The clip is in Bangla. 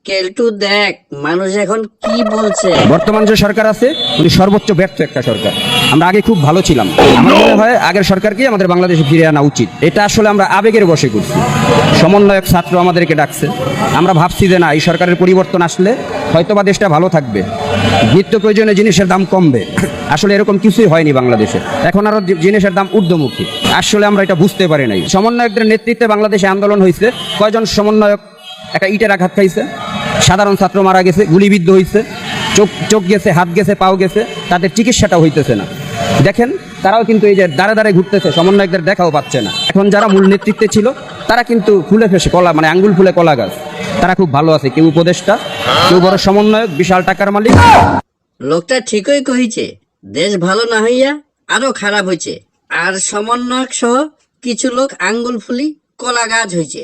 কেলটু দেখ মানুষ এখন কি বলছে। বর্তমান যে সরকার আছে উনি সর্বোচ্চ ব্যর্থ একটা সরকার। আমরা আগে খুব ভালো ছিলাম, আমার মনে হয় আগের সরকারকে আমাদের বাংলাদেশে ফিরে আনা উচিত। এটা আসলে আমরা আবেগের বশে করছি। সমন্বয়ক ছাত্র আমাদেরকে ডাকছে, আমরা ভাবছি যে না, এই সরকারের পরিবর্তন আসলে হয়তোবা দেশটা ভালো থাকবে, নিত্য প্রয়োজনীয় জিনিসের দাম কমবে। আসলে এরকম কিছুই হয়নি বাংলাদেশে, এখন আরো জিনিসের দাম ঊর্ধ্বমুখী। আসলে আমরা এটা বুঝতে পারি নাই। সমন্বয়কদের নেতৃত্বে বাংলাদেশে আন্দোলন হয়েছে, কয়জন সমন্বয়ক একটা ইটের আঘাত খাইছে, সাধারণ ছাত্র মারা গেছে, গুলিবিদ্ধ হয়েছে, চোখ গেছে, হাত গেছে, পাও গেছে, তাদের চিকিৎসাটা হইতেছে না। দেখেন তারাও কিন্তু এই যে দাঁড়ে দাঁড়ে ঘুরতেছে, সমন্বয়কদের দেখাও পাচ্ছে না। এখন যারা মূল নেতৃত্বে ছিল তারা কিন্তু ফুলে ফেসে কলা, মানে আঙ্গুল ফুলে কলা গাছ। তারা খুব ভালো আছে, কেউ উপদেষ্টা, কেউ বড় সমন্বয়ক, বিশাল টাকার মালিক। লোকটা ঠিকই কহিছে, দেশ ভালো না হইয়া আরো খারাপ হয়েছে। আর সমন্বয়ক সহ কিছু লোক আঙ্গুল ফুলি কলা গাছ হয়েছে।